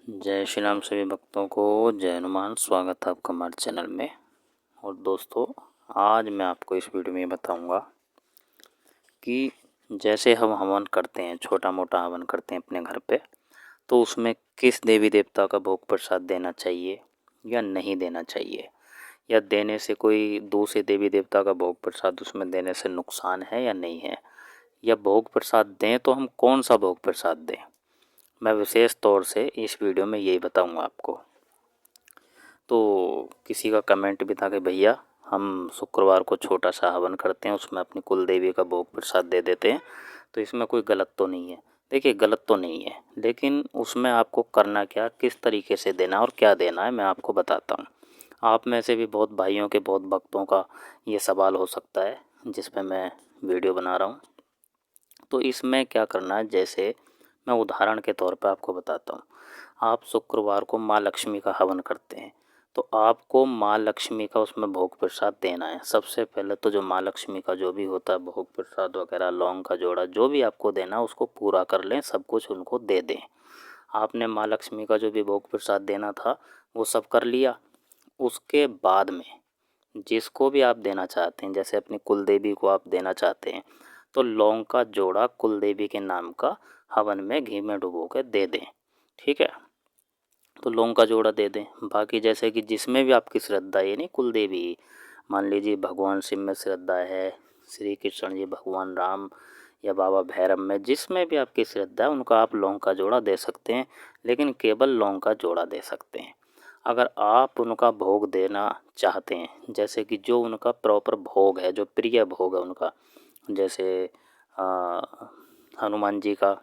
जय श्री राम सभी भक्तों को, जय हनुमान। स्वागत है आपका हमारे चैनल में। और दोस्तों, आज मैं आपको इस वीडियो में बताऊंगा कि जैसे हम हवन करते हैं, छोटा मोटा हवन करते हैं अपने घर पे, तो उसमें किस देवी देवता का भोग प्रसाद देना चाहिए या नहीं देना चाहिए, या देने से कोई दूसरे देवी देवता का भोग प्रसाद उसमें देने से नुकसान है या नहीं है, या भोग प्रसाद दें तो हम कौन सा भोग प्रसाद दें। मैं विशेष तौर से इस वीडियो में यही बताऊंगा आपको। तो किसी का कमेंट भी था कि भैया हम शुक्रवार को छोटा सा हवन करते हैं, उसमें अपनी कुल देवी का भोग प्रसाद दे देते हैं, तो इसमें कोई गलत तो नहीं है। देखिए, गलत तो नहीं है, लेकिन उसमें आपको करना क्या, किस तरीके से देना और क्या देना है, मैं आपको बताता हूँ। आप में से भी बहुत भाइयों के, बहुत भक्तों का ये सवाल हो सकता है जिस पे मैं वीडियो बना रहा हूँ। तो इसमें क्या करना है, जैसे मैं उदाहरण के तौर पर आपको बताता हूँ। आप शुक्रवार को माँ लक्ष्मी का हवन करते हैं, तो आपको माँ लक्ष्मी का उसमें भोग प्रसाद देना है। सबसे पहले तो जो माँ लक्ष्मी का जो भी होता है भोग प्रसाद वगैरह, लौंग का जोड़ा, जो भी आपको देना है उसको पूरा कर लें, सब कुछ उनको दे दें। आपने माँ लक्ष्मी का जो भी भोग प्रसाद देना था वो सब कर लिया। उसके बाद में जिसको भी आप देना चाहते हैं, जैसे अपनी कुल देवी को आप देना चाहते हैं, तो लौंग का जोड़ा कुल देवी के नाम का हवन में घी में डुबो के दे दें। ठीक है, तो लौंग का जोड़ा दे दें। बाकी जैसे कि जिसमें भी आपकी श्रद्धा है, नहीं कुल देवी, मान लीजिए भगवान शिव में श्रद्धा है, श्री कृष्ण जी, भगवान राम या बाबा भैरव में, जिसमें भी आपकी श्रद्धा है उनका आप लौंग का जोड़ा दे सकते हैं, लेकिन केवल लौंग का जोड़ा दे सकते हैं। अगर आप उनका भोग देना चाहते हैं, जैसे कि जो उनका प्रॉपर भोग है, जो प्रिय भोग है उनका, जैसे हनुमान जी का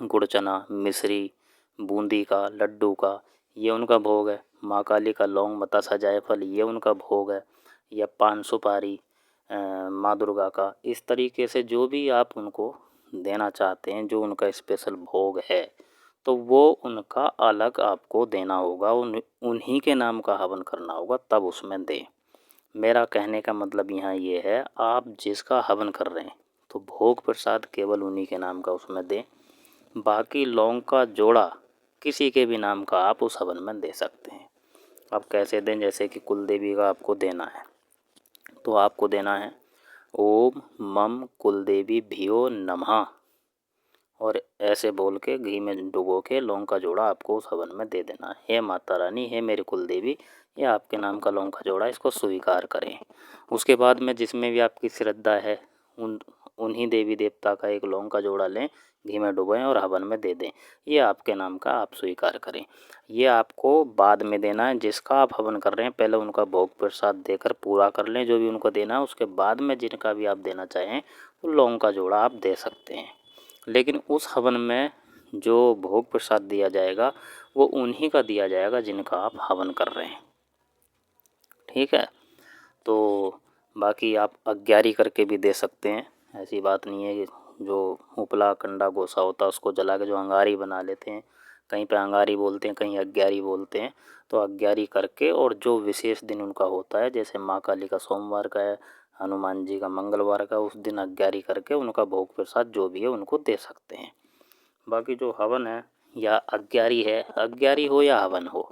गुड़ चना मिश्री, बूंदी का लड्डू का, ये उनका भोग है। माँ काली का लौंग बतासा जायफल, ये उनका भोग है। या पान सुपारी माँ दुर्गा का, इस तरीके से जो भी आप उनको देना चाहते हैं, जो उनका स्पेशल भोग है, तो वो उनका अलग आपको देना होगा, उन्हीं के नाम का हवन करना होगा, तब उसमें दें। मेरा कहने का मतलब यहाँ ये है, आप जिसका हवन कर रहे हैं तो भोग प्रसाद केवल उन्हीं के नाम का उसमें दें। बाकी लौंग का जोड़ा किसी के भी नाम का आप उस हवन में दे सकते हैं। अब कैसे दें, जैसे कि कुल देवी का आपको देना है, तो आपको देना है ओम मम कुल देवी भियो नमः, और ऐसे बोल के घी में डुबो के लौंग का जोड़ा आपको उस हवन में दे देना है। हे माता रानी, हे मेरी कुल देवी, ये आपके नाम का लौंग का जोड़ा, इसको स्वीकार करें। उसके बाद में जिसमें भी आपकी श्रद्धा है, उन्हीं देवी देवता का एक लौंग का जोड़ा लें, घी में डुबोएं और हवन में दे दें। ये आपके नाम का आप स्वीकार करें। ये आपको बाद में देना है, जिसका आप हवन कर रहे हैं पहले उनका भोग प्रसाद देकर पूरा कर लें जो भी उनको देना है। उसके बाद में जिनका भी आप देना चाहें वो लौंग का जोड़ा आप दे सकते हैं। लेकिन उस हवन में जो भोग प्रसाद दिया जाएगा वो उन्हीं का दिया जाएगा जिनका आप हवन कर रहे हैं। ठीक है, तो बाकी आप अग्यारी करके भी दे सकते हैं, ऐसी बात नहीं है। कि जो उपला कंडा गोसा होता है उसको जला के जो अंगारी बना लेते हैं, कहीं पे अंगारी बोलते हैं, कहीं अग्यारी बोलते हैं, तो अग्यारी करके, और जो विशेष दिन उनका होता है, जैसे माँ काली का सोमवार का है, हनुमान जी का मंगलवार का, उस दिन अग्यारी करके उनका भोग प्रसाद जो भी है उनको दे सकते हैं। बाकी जो हवन है या अग्यारी है, अग्यारी हो या हवन हो,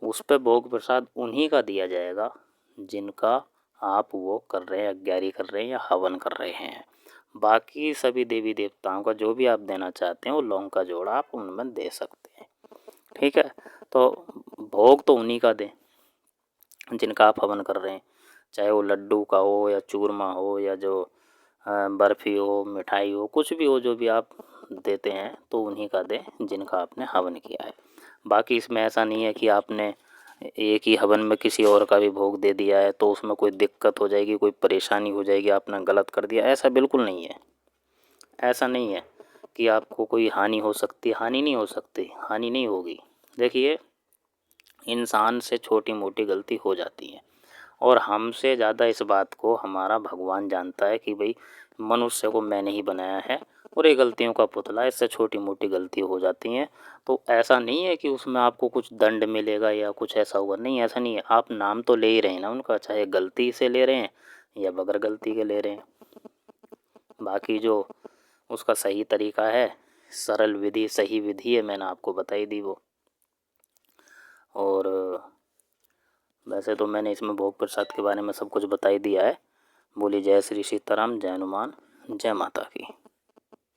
उस पर भोग प्रसाद उन्हीं का दिया जाएगा जिनका आप वो कर रहे हैं, अग्यारी कर रहे हैं या हवन कर रहे हैं। बाकी सभी देवी देवताओं का जो भी आप देना चाहते हैं वो लौंग का जोड़ा आप उनमें दे सकते हैं। ठीक है, तो भोग तो उन्हीं का दें जिनका आप हवन कर रहे हैं, चाहे वो लड्डू का हो या चूरमा हो या जो बर्फ़ी हो, मिठाई हो, कुछ भी हो, जो भी आप देते हैं तो उन्हीं का दें जिनका आपने हवन किया है। बाकी इसमें ऐसा नहीं है कि आपने एक ही हवन में किसी और का भी भोग दे दिया है तो उसमें कोई दिक्कत हो जाएगी, कोई परेशानी हो जाएगी, आपने गलत कर दिया, ऐसा बिल्कुल नहीं है। ऐसा नहीं है कि आपको कोई हानि हो सकती, हानि नहीं हो सकती, हानि नहीं होगी। देखिए, इंसान से छोटी मोटी गलती हो जाती है, और हमसे ज़्यादा इस बात को हमारा भगवान जानता है कि भाई मनुष्य को मैंने ही बनाया है और ये गलतियों का पुतला, इससे छोटी मोटी गलती हो जाती हैं। तो ऐसा नहीं है कि उसमें आपको कुछ दंड मिलेगा या कुछ ऐसा होगा, नहीं, ऐसा नहीं है। आप नाम तो ले ही रहे हैं ना उनका, चाहे गलती से ले रहे हैं या बगैर गलती के ले रहे हैं। बाकी जो उसका सही तरीका है, सरल विधि, सही विधि है, मैंने आपको बताई दी वो। और वैसे तो मैंने इसमें भोग प्रसाद के बारे में सब कुछ बता ही दिया है। बोलिए जय श्री सीताराम, जय हनुमान, जय माता की।